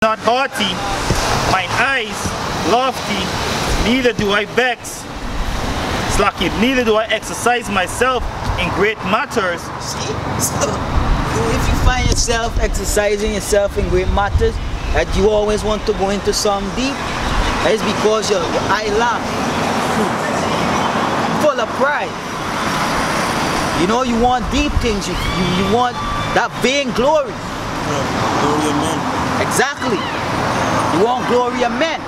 not haughty, mine eyes lofty, neither do I vex. Slacky, neither do I exercise myself in great matters. See? So, if you find yourself exercising yourself in great matters, that you always want to go into some deep, that is because your eye laugh. Full of pride. You know, you want deep things, you want that vain glory. Glory of men. Exactly. You want glory of men.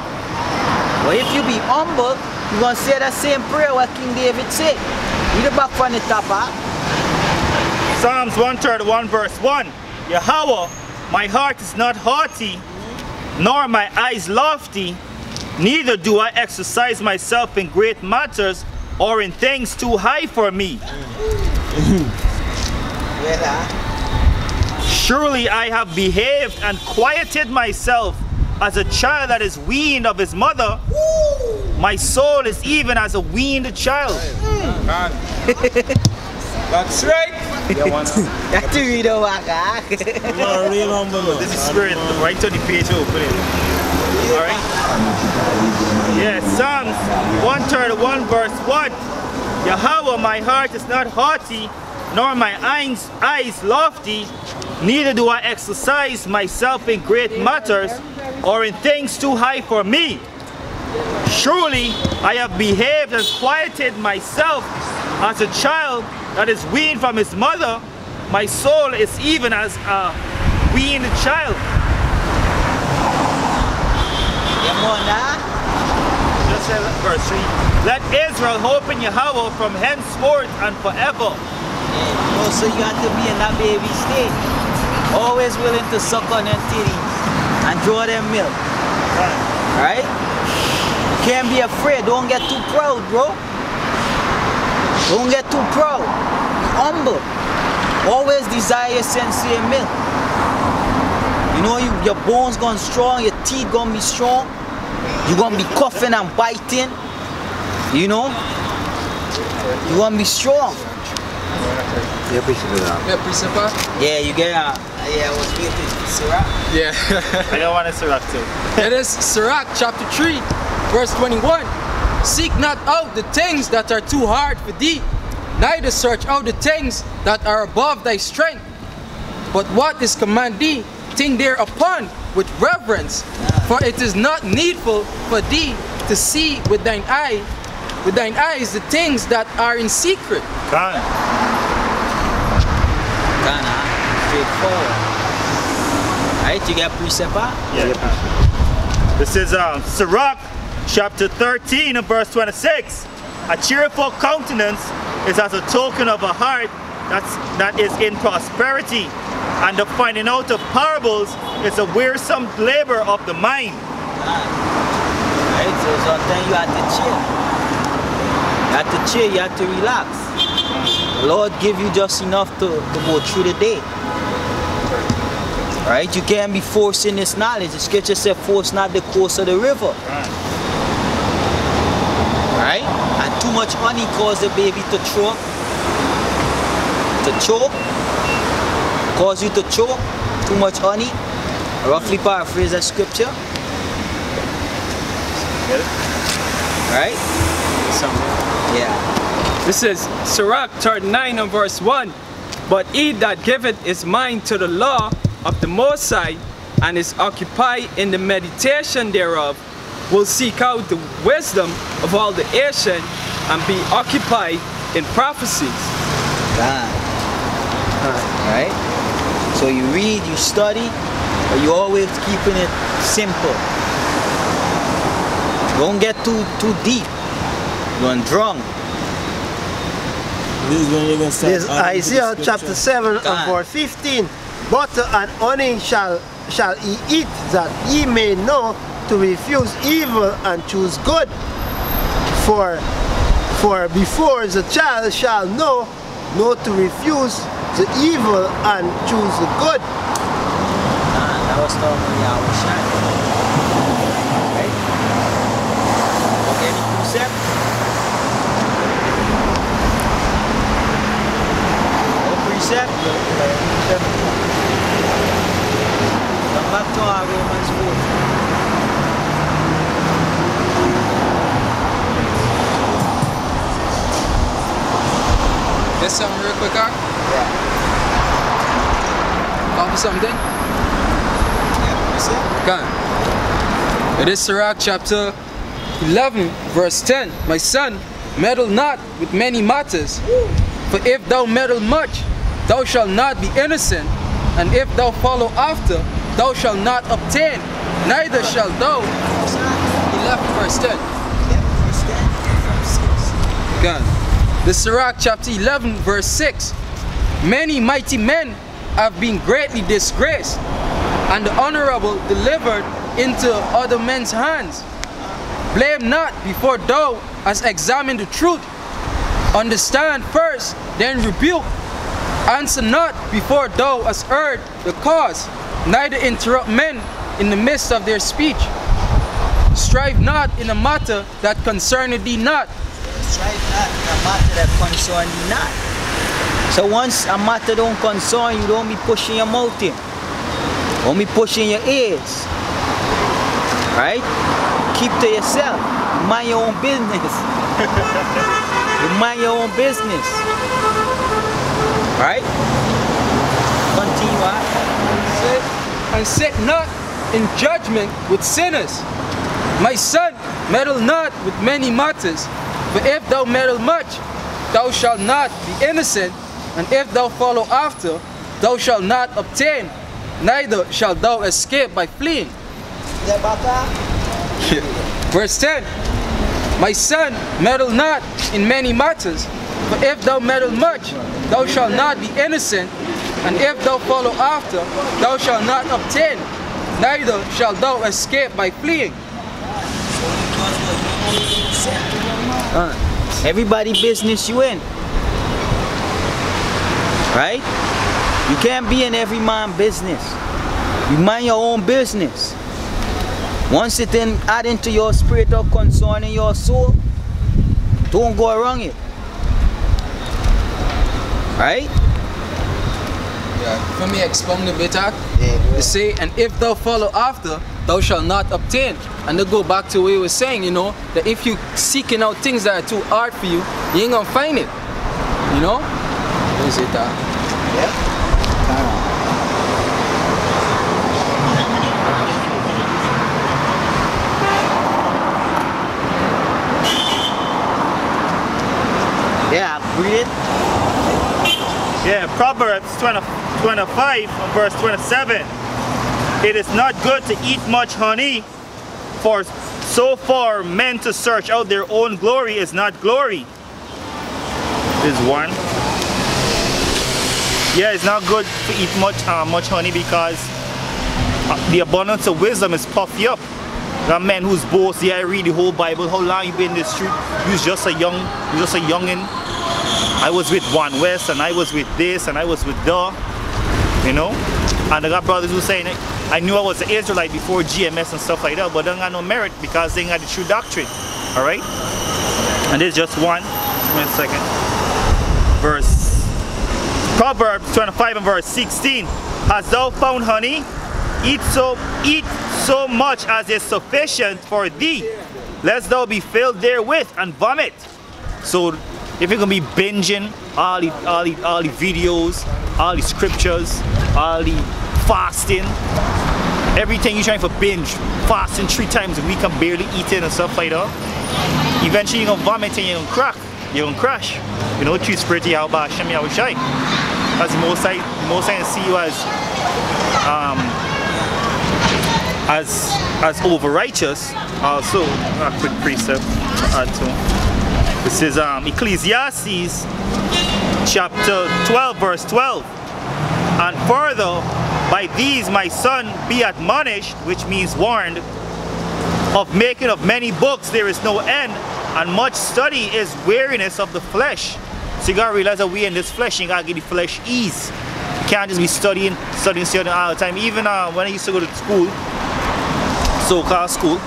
But if you be humble, you're going to say that same prayer what King David said. Read it back from the top, huh? Psalms 131 verse 1. Yahweh, my heart is not haughty, nor my eyes lofty, neither do I exercise myself in great matters or in things too high for me. Surely I have behaved and quieted myself as a child that is weaned of his mother. My soul is even as a weaned child. That's right. That's the read over, huh? This is spirit, right on the page open. Alright? Yes, Psalms 131 verse 1. Yahweh, my heart is not haughty, nor my eyes lofty, neither do I exercise myself in great matters or in things too high for me. Surely I have behaved and quieted myself as a child that is weaned from his mother. My soul is even as a weaned child. Just verse 3. Let Israel hope in Yahweh from henceforth and forever. Oh, so you have to be in that baby state. Always willing to suck on them titties and draw them milk. Right? You can't be afraid. Don't get too proud, bro. Don't get too proud. Be humble. Always desire your sincere milk. You know, your bones gonna strong, your teeth gonna be strong. You're gonna be coughing and biting. You know? You're gonna be strong. Yeah, Principal. Yeah, you get yeah, I was waiting for Sirach. Yeah. I don't want to Sirach too. It is Sirach chapter 3, verse 21. Seek not out the things that are too hard for thee, neither search out the things that are above thy strength. But what is command thee, think thereupon with reverence. For it is not needful for thee to see with thine eyes the things that are in secret. Straightforward. Right, you get precept? Yeah. This is Sirach chapter 13 and verse 26. A cheerful countenance is as a token of a heart that is in prosperity, and the finding out of parables is a wearisome labor of the mind. Right, so sometimes you have to chill. You have to chill, you have to relax. The Lord give you just enough to go through the day. Right? You can't be forcing this knowledge. The scripture said, force not the course of the river. Right? And too much honey cause the baby to choke. Cause you to choke. Too much honey. Roughly paraphrase that scripture. Right? Yeah. This is Sirach 39 and verse 1. But he that giveth his mind to the law of the Most High, and is occupied in the meditation thereof, will seek out the wisdom of all the ancient, and be occupied in prophecies. Right? So you read, you study, but you always keeping it simple. Don't get too deep. You're going drunk. This is Isaiah chapter 7 and verse 15. Butter and honey shall he eat, that he may know to refuse evil and choose good. For before the child shall know to refuse the evil and choose the good. That was talking Yahweh Shai. Right? Okay, any precept? No precept? Come back to our Romans 14. This something real quick, Art? Yeah. Copy something? Yeah, you see? Come on. It is Sirach chapter 11, verse 10. My son, meddle not with many matters. For if thou meddle much, thou shalt not be innocent. And if thou follow after, thou shalt not obtain. Neither shalt thou. 11, verse 10. God. The Sirach chapter 11, verse 6. Many mighty men have been greatly disgraced, and the honorable delivered into other men's hands. Blame not before thou hast examined the truth. Understand first, then rebuke. Answer not before thou hast heard the cause. Neither interrupt men in the midst of their speech. Strive not in a matter that concerneth thee not. Strive not in a matter that concerneth thee not. So once a matter don't concern you, don't be pushing your mouth in. Don't be pushing your ears. Right? Keep to yourself. Mind your own business. You mind your own business. Right? Continue on. And sit not in judgment with sinners. My son, meddle not with many matters. For if thou meddle much, thou shalt not be innocent. And if thou follow after, thou shalt not obtain. Neither shalt thou escape by fleeing. Verse 10. My son, meddle not in many matters. For if thou meddle much, thou shalt not be innocent. And if thou follow after, thou shalt not obtain. Neither shalt thou escape by fleeing. Everybody business you in. Right? You can't be in every man's business. You mind your own business. Once it then add into your spirit of concern in your soul, don't go around it. Right? Yeah. Let me expound a bit. Yeah, they say, and if thou follow after, thou shalt not obtain. And they go back to what we were saying, you know, that if you seeking out things that are too hard for you, you ain't gonna find it. You know? What is it? Yeah. Yeah, read it. Yeah, Proverbs 25 verse 27. It is not good to eat much honey, for so far men to search out their own glory is not glory. This is one. Yeah, it's not good to eat much honey because the abundance of wisdom is puff you up. There are men who's boast, yeah, I read the whole Bible. How long you been in the street? You're just a youngin'. I was with One West, and I was with this, and I was with the, you know. And I got brothers who saying, I knew I was an Israelite before GMS and stuff like that, but they don't got no merit because they ain't got the true doctrine. All right. And there's just one. Wait a second. Verse Proverbs 25 and verse 16. Hast thou found honey? Eat so much as is sufficient for thee, lest thou be filled therewith and vomit. So if you're gonna be binging all the videos, all the scriptures, all the fasting, everything you're trying for binge, fasting 3 times a week and barely eating and stuff like that, eventually you're gonna vomit and you're gonna crack, you're gonna crash. You know, true spirit Yahweh Hashem Yahweh Shai. As the Most High see you as over righteous. Also, a quick precept to add to. This is Ecclesiastes chapter 12 verse 12. And further, by these my son be admonished, which means warned, of making of many books there is no end, and much study is weariness of the flesh. So you gotta realize that we in this flesh, you gotta get the flesh ease. You can't just be studying all the time. Even when I used to go to school, so-called school,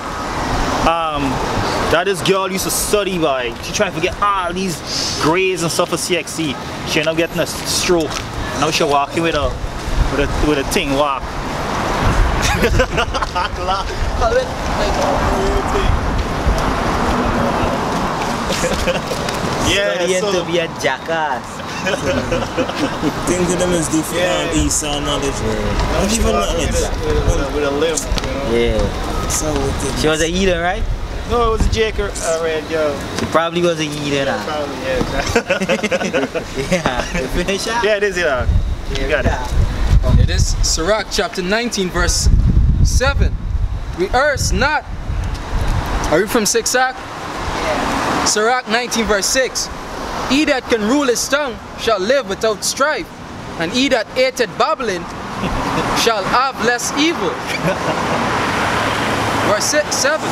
that this girl used to study by. She trying to forget all these grades and stuff for CXC. She ended up getting a stroke. Now she walking with a thing walk. Studying so to be a jackass. Things to them is different. East and knowledge. Not even knowledge. with a limb, you know? Yeah. So She was a heathen, right? No, it was a Jake red girl. She probably was a heathen. Huh? Probably, yeah. Yeah. You finish that? Yeah, it is, yeah. You got it. It is Sirach chapter 19 verse 7. We erst not. Are you from 6 Sac? Yeah. Sirach 19 verse 6. He that can rule his tongue shall live without strife, and he that hateth babbling shall have less evil. Verse 7.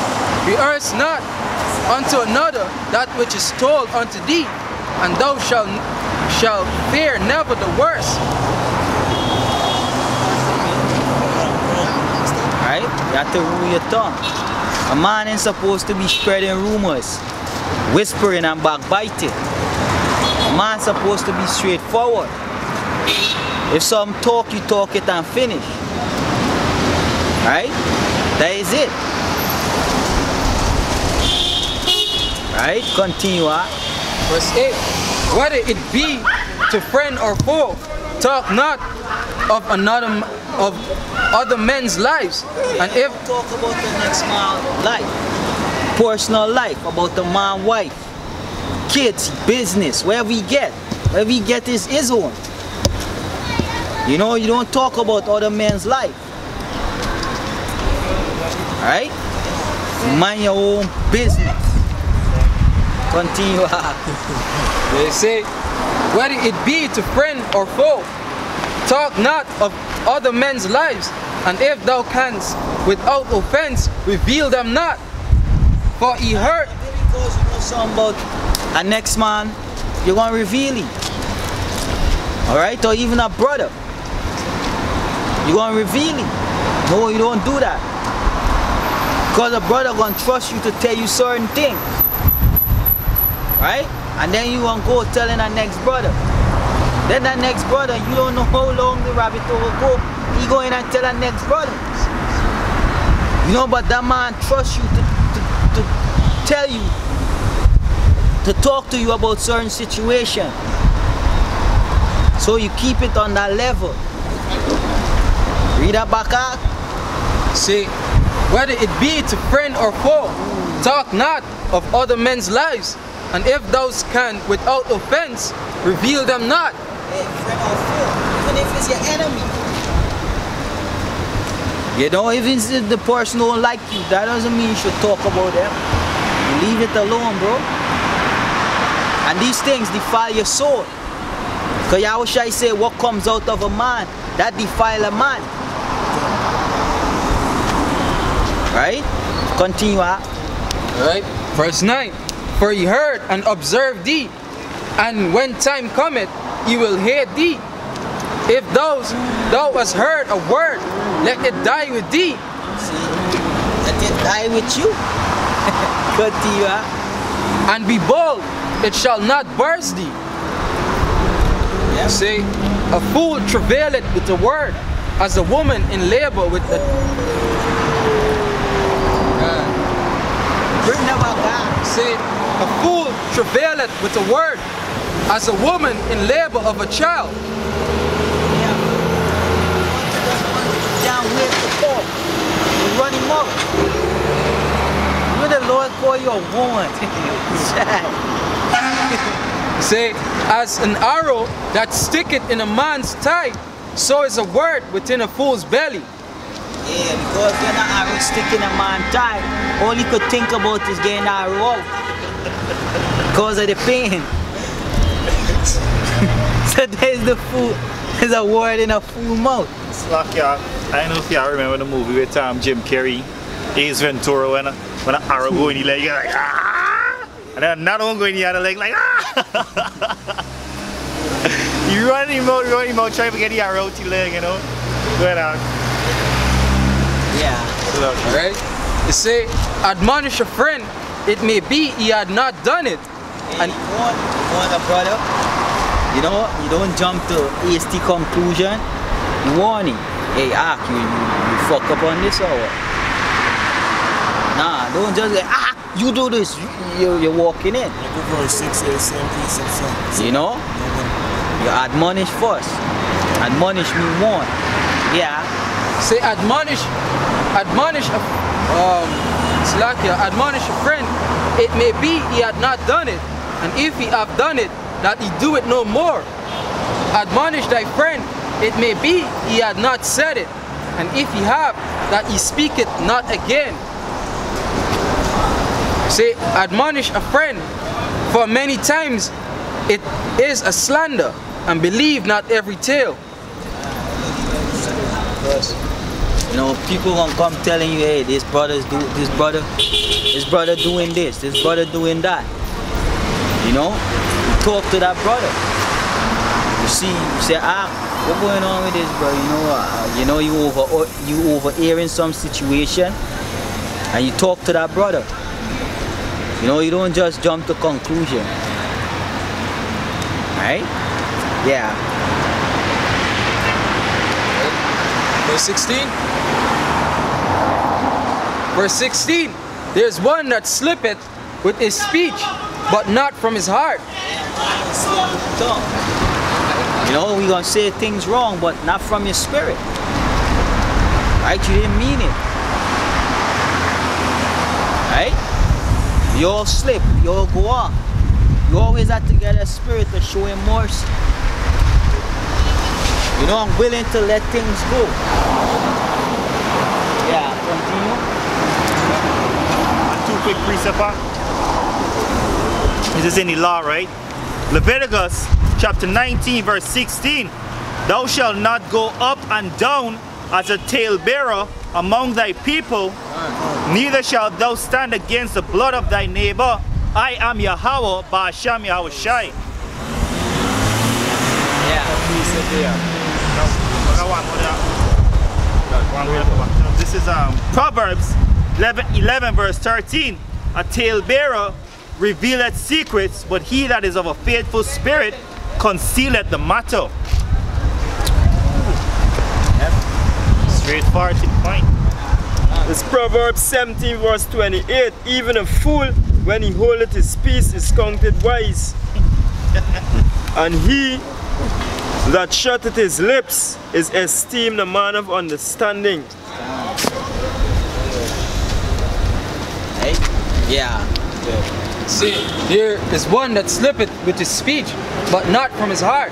We erst not unto another that which is told unto thee, and thou shalt fear never the worst. Right? You have to rule your tongue. A man ain't supposed to be spreading rumors, whispering and backbiting. A man's supposed to be straightforward. If some talk, you talk it and finish. Right? That is it. Right? Continue. Verse 8. Whether it be to friend or foe, talk not of other men's lives. And if talk about the next man's life, personal life, about the man, wife, kids, business, wherever he get is his own. You know, you don't talk about other men's life. Right? Mind your own business. Continue. they say, whether it be to friend or foe, talk not of other men's lives, and if thou canst without offense reveal them not, for he hurt. Because you know something about a next man, you're going to reveal him. Alright? Or even a brother, you're going to reveal him. No, you don't do that. Because a brother going to trust you to tell you certain things. Right? And then you going to go telling that next brother. Then that next brother, you don't know how long the rabbit hole will go. He go in and tell that next brother. You know, but that man trusts you to tell you, to talk to you about certain situation. So you keep it on that level. Read that back out. Say, whether it be to friend or foe, talk not of other men's lives, and if thou can without offense reveal them not. Hey, friend or foe, even if it's your enemy. You know, even if the person don't like you, that doesn't mean you should talk about them. You leave it alone, bro. And these things defile your soul. Because Yahushua say, what comes out of a man, that defile a man. Right? Continue. Right? Verse 9. For he heard and observed thee, and when time cometh, he will hate thee. If thou hast heard a word, let it die with thee. See? Let it die with you. Continue. And be bold, it shall not burst thee. Yep. Say, a fool travaileth with the word, as a woman in labor with the... Bring them out, God. Say, a fool travaileth with the word, as a woman in labor of a child. Yeah. Down with the ball. You run him up. When the Lord call you a woman. Say, as an arrow that sticketh in a man's thigh, so is a word within a fool's belly. Yeah, because when an arrow stick in a man's thigh, all he could think about is getting an arrow out. Because of the pain. So there's the fool. There's a word in a fool mouth. Slack, yeah. I don't know if y'all remember the movie with Jim Carrey, Ace Ventura, when an arrow go in his leg, like, ah! And then another one go in the other leg, like, ah! You run him out, trying to get the arrow out your leg, you know? Going out. Yeah. Alright? You say, admonish a friend, it may be he had not done it. And you want a brother, you know, you don't jump to hasty conclusion. You warn him. Hey, you fuck up on this or what? Nah, don't just say, you do this, you're walking in. Like a verse 6 is same precept. You know? You admonish first. Admonish me one. Yeah. Say admonish a friend. It may be he had not done it, and if he have done it, that he do it no more. Admonish thy friend. It may be he had not said it, and if he have, that he speak it not again. Say, admonish a friend, for many times it is a slander, and believe not every tale. You know, people gonna come telling you, hey, this brother doing this, this brother doing that. You know, you talk to that brother. You say, what's going on with this, bro? You overhearing some situation, and you talk to that brother. You know, you don't just jump to conclusion. Right? Yeah. Verse 16. Verse 16. There's one that slippeth with his speech, but not from his heart. You know, we're going to say things wrong, but not from your spirit. Right? You didn't mean it. Right? You all slip, you all go off. You always have to get a spirit to show him mercy. You know, I'm willing to let things go. Yeah, continue. And 2 quick precepts. This is in the law, right? Leviticus chapter 19 verse 16. Thou shalt not go up and down as a talebearer among thy people, neither shalt thou stand against the blood of thy neighbor. I am Yahweh, Ba'asham Yahweh Shai. Yeah. This is Proverbs 11 verse 13. A talebearer revealeth secrets, but he that is of a faithful spirit concealeth the matter. Straightforward to the point. It's Proverbs 17 verse 28. Even a fool, when he holdeth his peace, is counted wise. And he that shutteth his lips is esteemed a man of understanding. Hey? Yeah. See, there is one that slippeth with his speech, but not from his heart.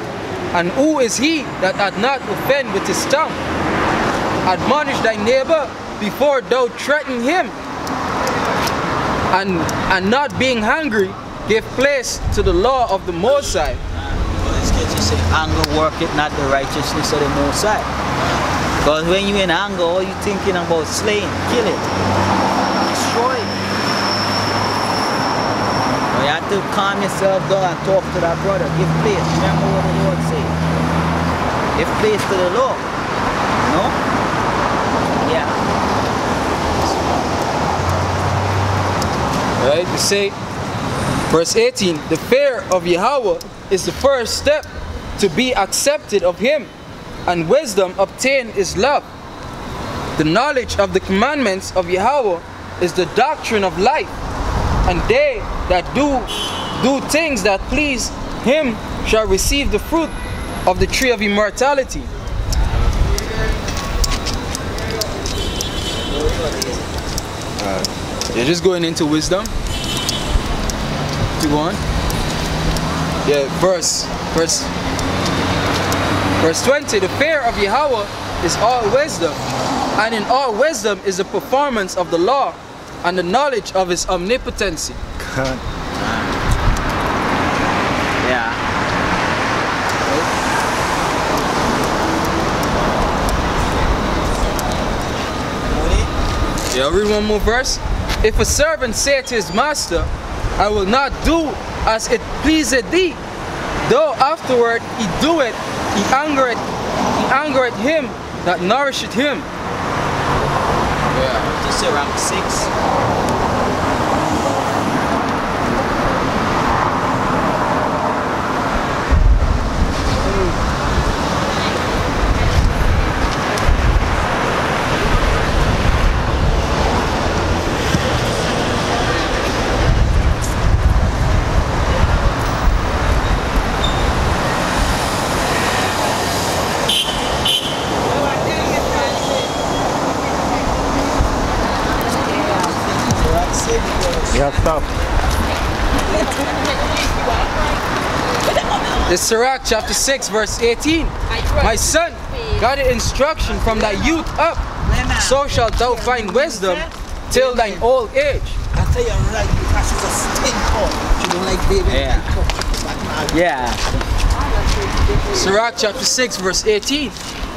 And who is he that hath not offended with his tongue? Admonish thy neighbor before thou threaten him. And not being hungry, give place to the law of the Most High. This scripture say, anger worketh not the righteousness of the Most High. Because when you're in anger, all you thinking about slaying, kill it, destroy it. You have to calm yourself down and talk to that brother. Give place. Remember what the Lord said. Give place to the Lord. You know? Yeah. Right? You say, verse 18, the fear of Yahweh is the first step to be accepted of him, and wisdom obtained is love. The knowledge of the commandments of Yahweh is the doctrine of life, and they that do things that please him shall receive the fruit of the tree of immortality. You're just going into wisdom. To go on. Yeah, verse 20. The fear of Yahweh is all wisdom, and in all wisdom is the performance of the law and the knowledge of his omnipotency. Yeah. Yeah, read one more verse. If a servant say to his master, I will not do as it pleaseth thee, though afterward he do it, he angereth him that nourisheth him. Yeah. Just around 6. Yeah, stop. It's Sirach chapter 6 verse 18. My son, got an instruction from thy youth up, so shalt thou find wisdom till thine old age. I tell you right, because she's a stinker. She don't like baby. Yeah. Sirach chapter 6 verse 18.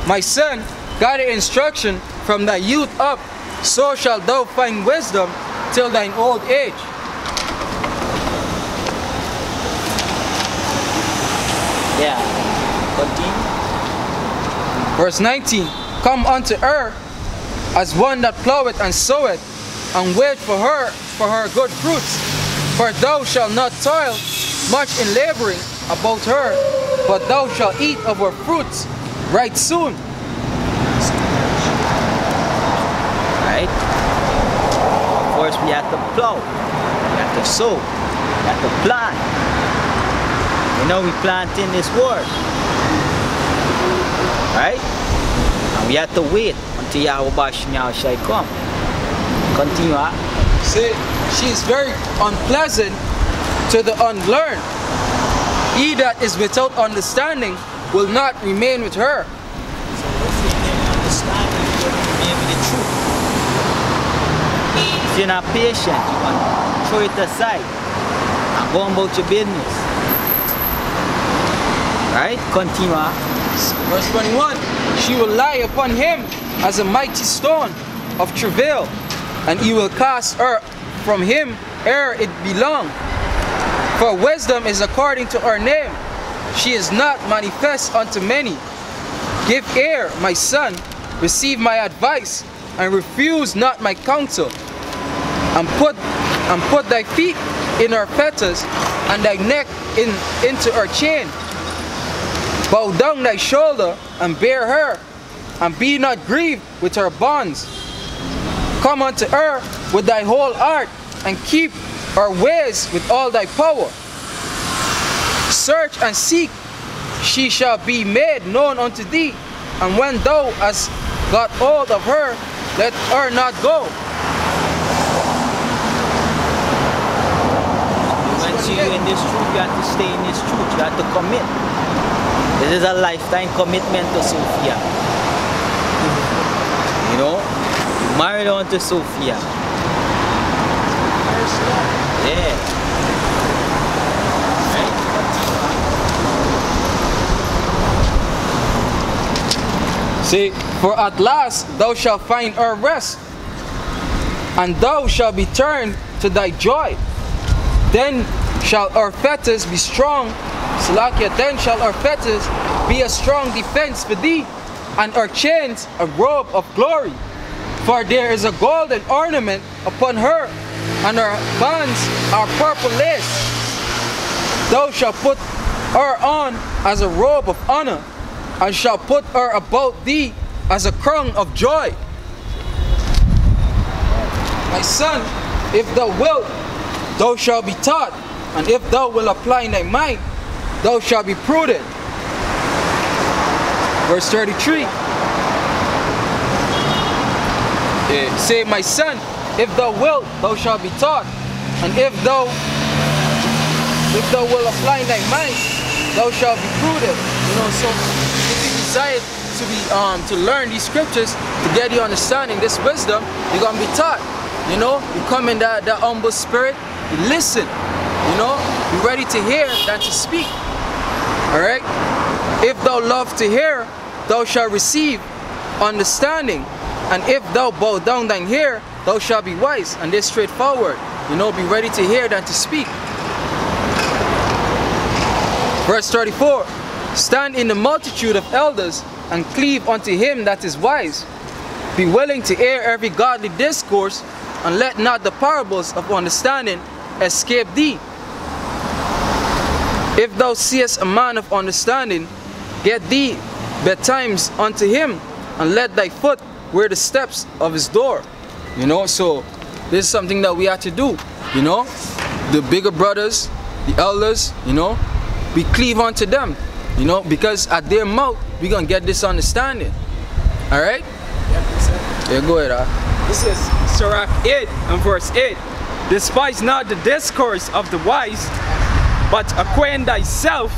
My son, got an instruction from thy youth up, so shalt thou find wisdom till thine old age. Yeah. Continue. Verse 19. Come unto her as one that ploweth and soweth, and wait for her good fruits. For thou shalt not toil much in laboring about her, but thou shalt eat of her fruits right soon. Right? First we have to plow, we have to sow, we have to plant. You know, we plant in this word. Right? And we have to wait until Yahweh shall come. Continue. See, she is very unpleasant to the unlearned. He that is without understanding will not remain with her. If you're not patient, you're going to throw it aside and go about your business. Right? Continue. Verse 21. She will lie upon him as a mighty stone of travail, and he will cast her from him ere it be long. For wisdom is according to her name. She is not manifest unto many. Give ear, my son, receive my advice, and refuse not my counsel. And put thy feet in her fetters, and thy neck into her chain. Bow down thy shoulder, and bear her, and be not grieved with her bonds. Come unto her with thy whole heart, and keep her ways with all thy power. Search and seek, she shall be made known unto thee. And when thou hast got hold of her, let her not go. Once you're in this truth, you have to stay in this truth. You have to commit. This is a lifetime commitment to Sophia. You know, you married on to Sophia. Yeah. See, for at last thou shalt find her rest, and thou shalt be turned to thy joy. Then shall her fetters be strong, Salakia, then shall her fetters be a strong defense for thee, and her chains a robe of glory. For there is a golden ornament upon her, and her bands are purple lace. Thou shalt put her on as a robe of honor, and shall put her about thee as a crown of joy. My son, if thou wilt, thou shalt be taught, and if thou wilt apply thy mind, thou shalt be prudent. Verse 33. Say, my son, if thou wilt, thou shalt be taught, and if thou wilt apply thy mind, thou shalt be prudent. You know, so if you desire to learn these scriptures, to get the understanding, this wisdom, you're gonna be taught. You know, you come in that humble spirit, you listen. You know, be ready to hear than to speak. All right. If thou love to hear, thou shalt receive understanding. And if thou bow down thine ear, thou shalt be wise. And this straightforward. You know, be ready to hear than to speak. Verse 34. Stand in the multitude of elders, and cleave unto him that is wise. Be willing to hear every godly discourse, and let not the parables of understanding escape thee. If thou seest a man of understanding, get thee betimes unto him, and let thy foot wear the steps of his door. You know, so this is something that we have to do. You know, the bigger brothers, the elders, you know, we cleave unto them. You know, because at their mouth, we're going to get this understanding. All right? Yeah, go ahead. This is Sirach 8 and verse 8. Despise not the discourse of the wise, but acquaint thyself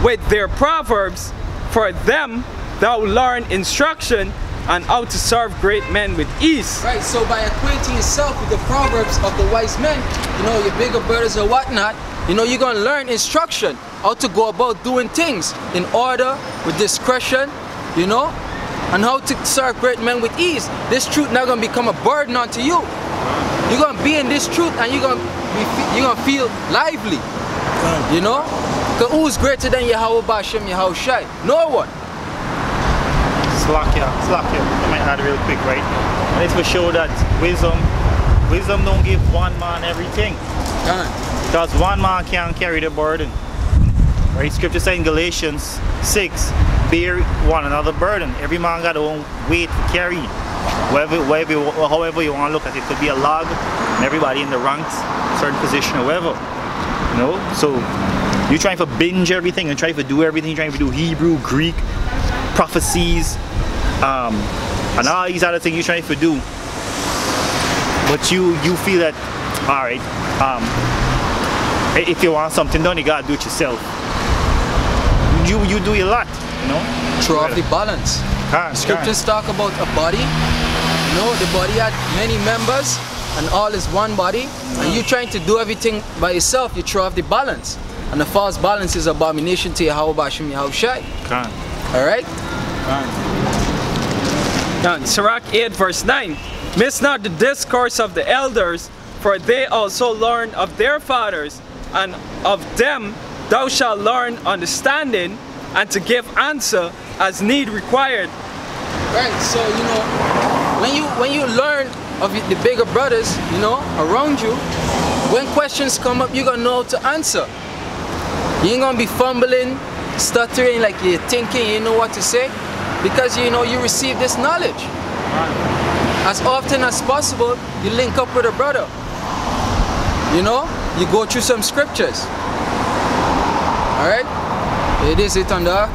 with their proverbs, for them thou learn instruction and how to serve great men with ease. Right, so by acquainting yourself with the proverbs of the wise men, you know, your bigger brothers or whatnot, you know, you're going to learn instruction, how to go about doing things in order, with discretion, you know, and how to serve great men with ease. This truth not going to become a burden onto you. You're going to be in this truth and you're going to feel lively, you know. Because who's greater than Yahweh Bashem, Yahweh Shai? No one. Slack here. I might add real quick, right? And it's for show that wisdom don't give one man everything. Because one man can't carry the burden. Right? Scripture says in Galatians 6, bear one another burden. Every man got their own weight to carry. However you want to look at it. It could be a log, and everybody in the ranks, certain position, however. You know? So you're trying to binge everything and trying to do everything. You're trying to do Hebrew, Greek, prophecies, and all these other things you're trying to do. But you feel that, alright, if you want something done, you gotta do it yourself. You do a lot, you know? Throw off the balance. Scriptures talk about a body. You know, the body had many members and all is one body. And you trying to do everything by yourself, you throw off the balance. And the false balance is abomination to Yahweh Bashem, Yahweh Shai. Alright? Now, Sirach 8 verse 9. Miss not the discourse of the elders, for they also learn of their fathers, and of them thou shalt learn understanding, and to give answer as need required. Right, so you know, when you learn of the bigger brothers, you know, around you, when questions come up, you're gonna know how to answer. You ain't gonna be fumbling, stuttering like you're thinking you know what to say, because you know you receive this knowledge. As often as possible, you link up with a brother. You know, you go through some scriptures. Alright? It is it on the